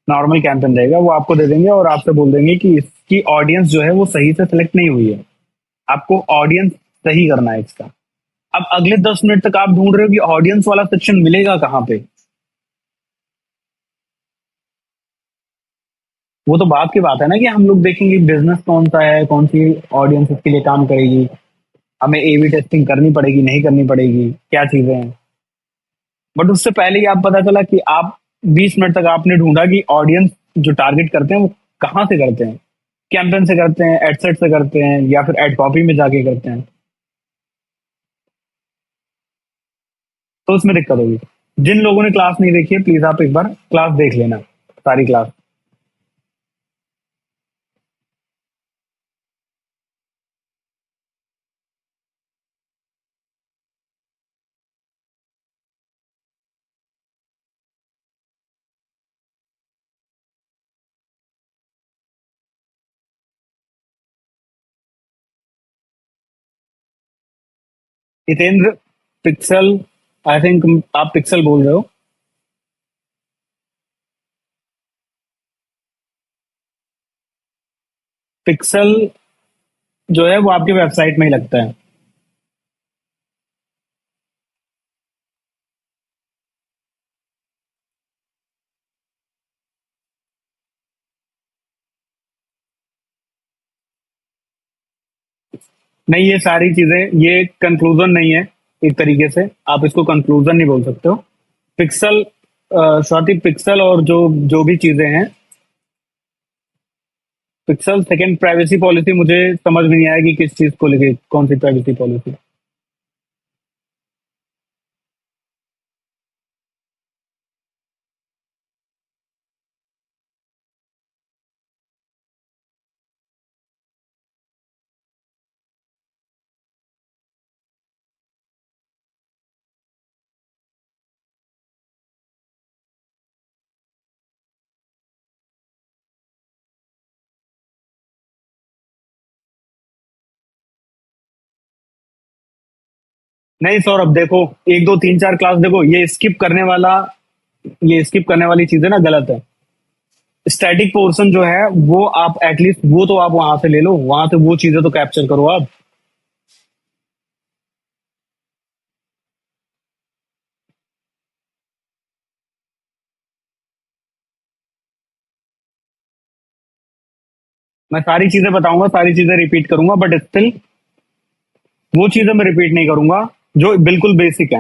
Speaker 1: नॉर्मल कैंपेन रहेगा, वो आपको दे देंगे और आपसे बोल देंगे कि इसकी ऑडियंस जो है वो सही से सिलेक्ट नहीं हुई है, आपको ऑडियंस सही करना है इसका। अब अगले 10 मिनट तक आप ढूंढ रहे हो कि ऑडियंस वाला सेक्शन मिलेगा कहाँ पे। वो तो बात की बात है ना कि हम लोग देखेंगे बिजनेस कौन सा है, कौन सी ऑडियंस इसके लिए काम करेगी, हमें एबी टेस्टिंग करनी पड़ेगी नहीं करनी पड़ेगी, क्या चीजें हैं। बट उससे पहले ही आप पता चला कि आप 20 मिनट तक आपने ढूंढा कि ऑडियंस जो टारगेट करते हैं वो कहाँ से करते हैं, कैंपेन से करते हैं, एडसेट से करते हैं, या फिर एड कॉपी में जाके करते हैं। तो उसमें दिक्कत होगी। जिन लोगों ने क्लास नहीं देखी है प्लीज आप एक बार क्लास देख लेना, सारी class. Hitendra, pixel, I think आप पिक्सल बोल रहे हो। पिक्सल जो है वो आपकी वेबसाइट में ही लगता है। नहीं, ये सारी चीजें, ये कंक्लूजन नहीं है। एक तरीके से आप इसको कंक्लूजन नहीं बोल सकते हो। पिक्सल, स्वाति, पिक्सल और जो जो भी चीजें हैं, पिक्सल सेकंड प्राइवेसी पॉलिसी मुझे समझ में नहीं आया कि किस चीज को लेके, कौन सी प्राइवेसी पॉलिसी। नहीं सौरभ, देखो, एक दो तीन चार क्लास देखो, ये स्किप करने वाली चीजें ना गलत है। स्टैटिक पोर्शन जो है वो आप एटलीस्ट वो तो आप वहां से ले लो, वहां से वो चीजें तो कैप्चर करो आप। मैं सारी चीजें बताऊंगा, सारी चीजें रिपीट करूंगा, बट स्टिल वो चीजें मैं रिपीट नहीं करूंगा जो बिल्कुल बेसिक है।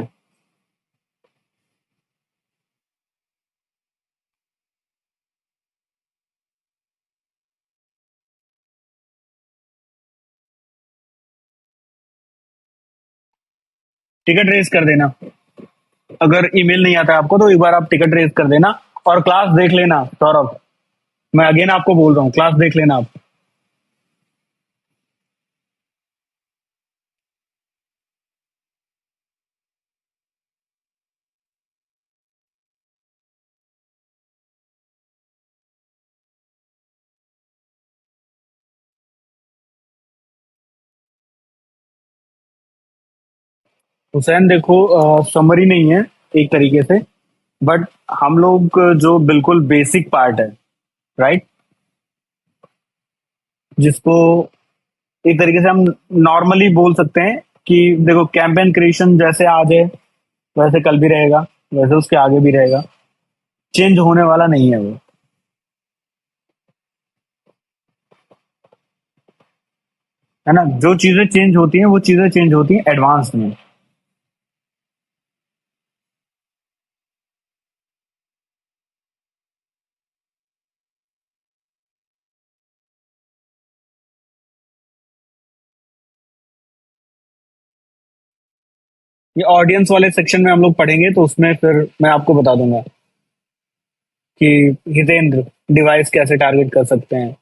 Speaker 1: टिकट रेस कर देना। अगर ईमेल नहीं आता आपको तो एक बार आप टिकट रेस कर देना, और क्लास देख लेना सौरभ। मैं अगेन आपको बोल रहा हूँ, क्लास देख लेना आप। हुसैन देखो, समरी नहीं है एक तरीके से, बट हम लोग जो बिल्कुल बेसिक पार्ट है, राइट, जिसको एक तरीके से हम नॉर्मली बोल सकते हैं कि देखो, कैंपेन क्रिएशन जैसे आज है वैसे कल भी रहेगा, वैसे उसके आगे भी रहेगा, चेंज होने वाला नहीं है वो। है ना, जो चीजें चेंज होती हैं वो चीजें चेंज होती हैं एडवांस में। ये ऑडियंस वाले सेक्शन में हम लोग पढ़ेंगे तो उसमें फिर मैं आपको बता दूंगा कि हितेंद्र डिवाइस कैसे टारगेट कर सकते हैं।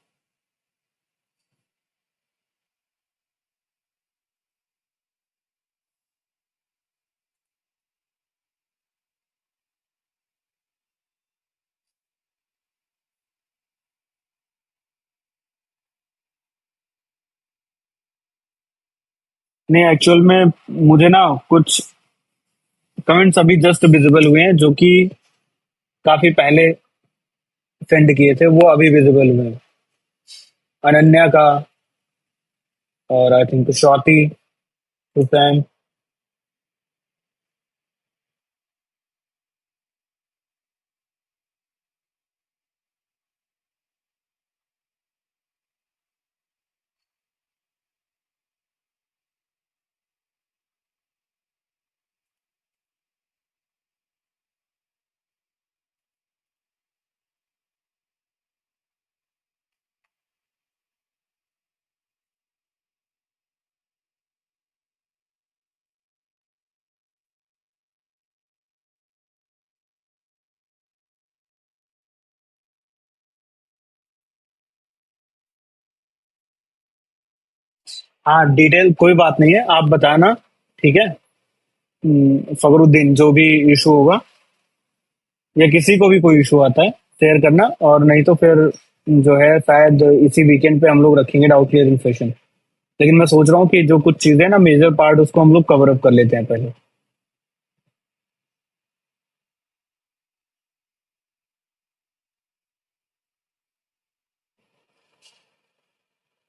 Speaker 1: नहीं, एक्चुअल में मुझे ना कुछ कमेंट्स अभी जस्ट विजिबल हुए हैं जो कि काफी पहले सेंड किए थे, वो अभी विजिबल हुए हैं। अनन्या का, और आई थिंक स्वाति, हुसैन। हाँ, डिटेल कोई बात नहीं है, आप बताना। ठीक है। फखरुद्दीन, जो भी इशू होगा या किसी को भी कोई इशू आता है, शेयर करना। और नहीं तो फिर जो है शायद इसी वीकेंड पे हम लोग रखेंगे डाउट क्लियरिंग सेशन। लेकिन मैं सोच रहा हूँ कि जो कुछ चीजें ना मेजर पार्ट, उसको हम लोग कवर अप कर लेते हैं पहले।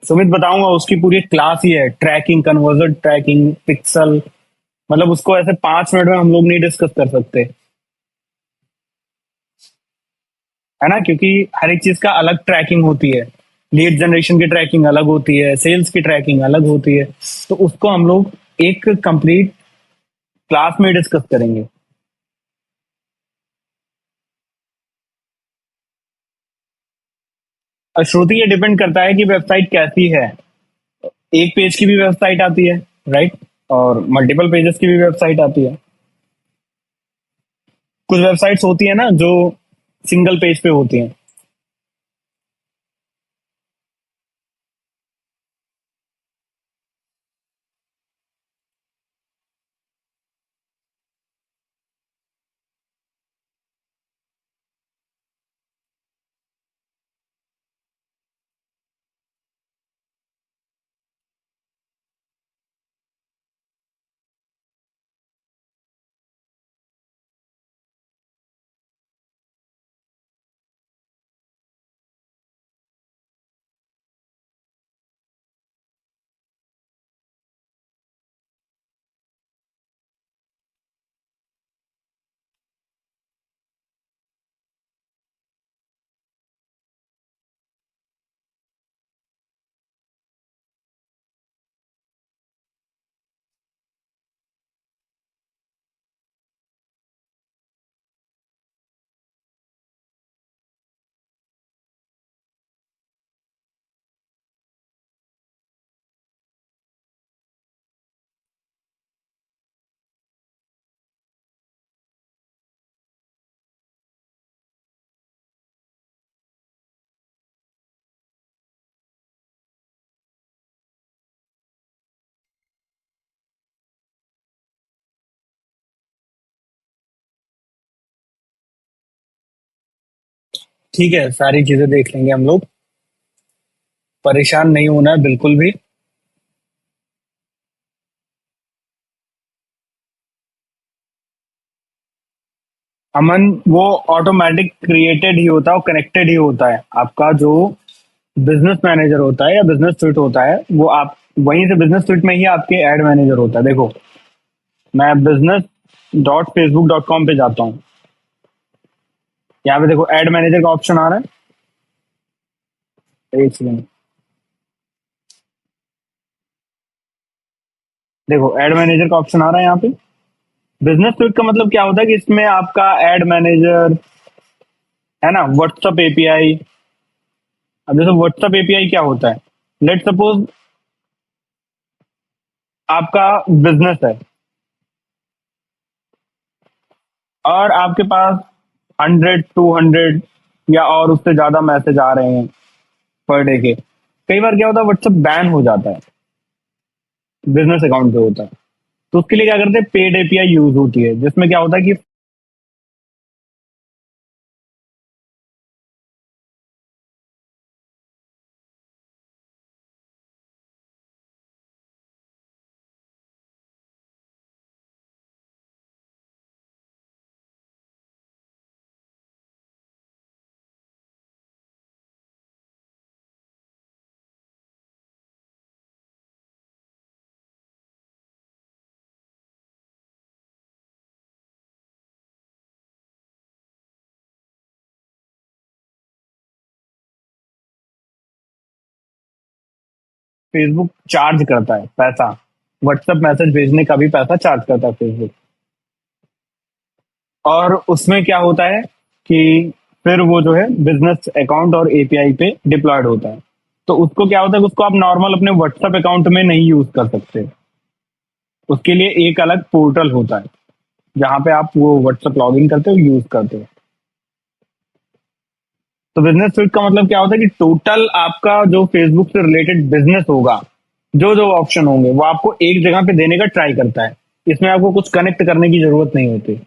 Speaker 1: सुमित बताऊंगा, उसकी पूरी क्लास ही है ट्रैकिंग, कन्वर्जन ट्रैकिंग, पिक्सल। मतलब उसको ऐसे 5 मिनट में हम लोग नहीं डिस्कस कर सकते, है ना? क्योंकि हर एक चीज का अलग ट्रैकिंग होती है। लीड जनरेशन की ट्रैकिंग अलग होती है, सेल्स की ट्रैकिंग अलग होती है। तो उसको हम लोग एक कंप्लीट क्लास में डिस्कस करेंगे। और श्रुति, ये डिपेंड करता है कि वेबसाइट कैसी है। एक पेज की भी वेबसाइट आती है, राइट? और मल्टीपल पेजेस की भी वेबसाइट आती है। कुछ वेबसाइट्स होती है ना जो सिंगल पेज पे होती हैं। ठीक है, सारी चीजें देख लेंगे हम लोग। परेशान नहीं होना है बिल्कुल भी। अमन, वो ऑटोमेटिक क्रिएटेड ही होता है, वो कनेक्टेड ही होता है। आपका जो बिजनेस मैनेजर होता है या बिजनेस सुइट होता है, वो आप वहीं से बिजनेस सुइट में ही आपके एड मैनेजर होता है। देखो, मैं business.facebook.com पे जाता हूँ। यहाँ पे देखो एड मैनेजर का ऑप्शन आ रहा है। एक सेकंड। देखो एड मैनेजर का ऑप्शन आ रहा है यहाँ पे। बिजनेस सुइट का मतलब क्या होता है कि इसमें आपका एड मैनेजर, है ना, व्हाट्सअप एपीआई। अब जैसे व्हाट्सअप एपीआई क्या होता है, लेट सपोज आपका बिजनेस है और आपके पास 100, 200 या और उससे ज्यादा मैसेज आ रहे हैं पर डे के। कई बार क्या होता है, व्हाट्सएप बैन हो जाता है, बिजनेस अकाउंट पे होता है। तो उसके लिए क्या करते हैं, पेड एपीआई यूज होती है, जिसमें क्या होता है कि फेसबुक चार्ज करता है पैसा, व्हाट्सएप मैसेज भेजने का भी पैसा चार्ज करता है फेसबुक। और उसमें क्या होता है कि फिर वो जो है बिजनेस अकाउंट और एपीआई पे डिप्लॉयड होता है। तो उसको क्या होता है कि उसको आप नॉर्मल अपने व्हाट्सएप अकाउंट में नहीं यूज कर सकते, उसके लिए एक अलग पोर्टल होता है जहाँ पे आप वो व्हाट्सएप लॉग इन करते हो, यूज करते हो। तो बिजनेस स्विट का मतलब क्या होता है कि टोटल आपका जो फेसबुक से रिलेटेड बिजनेस होगा, जो जो ऑप्शन होंगे वो आपको एक जगह पे देने का ट्राई करता है। इसमें आपको कुछ कनेक्ट करने की जरूरत नहीं होती।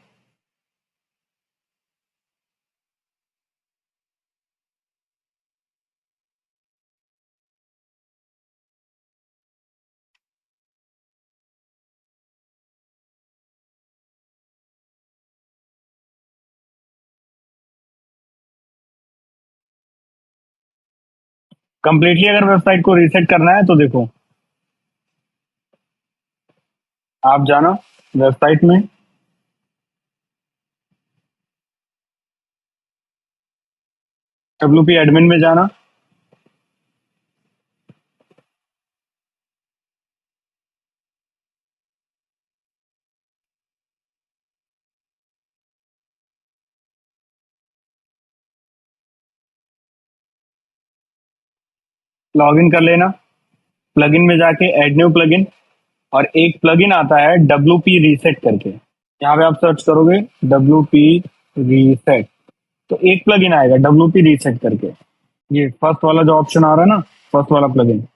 Speaker 1: कंप्लीटली अगर वेबसाइट को रीसेट करना है तो देखो, आप जाना वेबसाइट में, डब्ल्यूपी एडमिन में जाना, लॉग इन कर लेना, प्लगइन में जाके ऐड न्यू प्लगइन, और एक प्लगइन आता है डब्ल्यूपी रीसेट करके। यहाँ पे आप सर्च करोगे डब्ल्यूपी रीसेट, तो एक प्लगइन आएगा डब्ल्यूपी रीसेट करके। ये फर्स्ट वाला जो ऑप्शन आ रहा है ना, फर्स्ट वाला प्लगइन,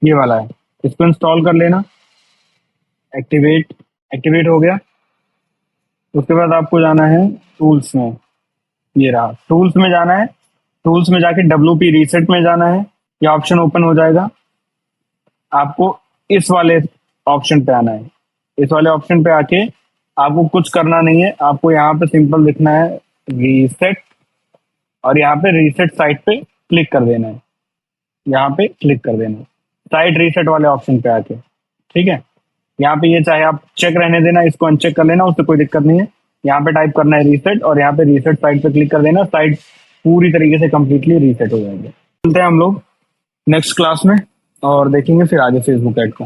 Speaker 1: ये वाला है। इसको इंस्टॉल कर लेना। एक्टिवेट, एक्टिवेट हो गया। उसके बाद आपको जाना है टूल्स में, ये रहा टूल्स में जाना है। टूल्स में जाके डब्ल्यूपी रीसेट में जाना है, ये ऑप्शन ओपन हो जाएगा। आपको इस वाले ऑप्शन पे आना है। इस वाले ऑप्शन पे आके आपको कुछ करना नहीं है, आपको यहाँ पे सिंपल लिखना है रीसेट, और यहाँ पे रीसेट साइट पे क्लिक कर देना है। यहाँ पे क्लिक कर देना है साइट रीसेट वाले ऑप्शन पे आके, ठीक है। यहाँ पे ये चाहे आप चेक रहने देना, इसको अनचेक कर लेना, उससे कोई दिक्कत नहीं है। यहाँ पे टाइप करना है रीसेट, और यहाँ पे रीसेट साइट पे क्लिक कर देना, साइट पूरी तरीके से कंप्लीटली रीसेट हो जाएगी। मिलते हैं हम लोग नेक्स्ट क्लास में और देखेंगे फिर आगे फेसबुक ऐड को।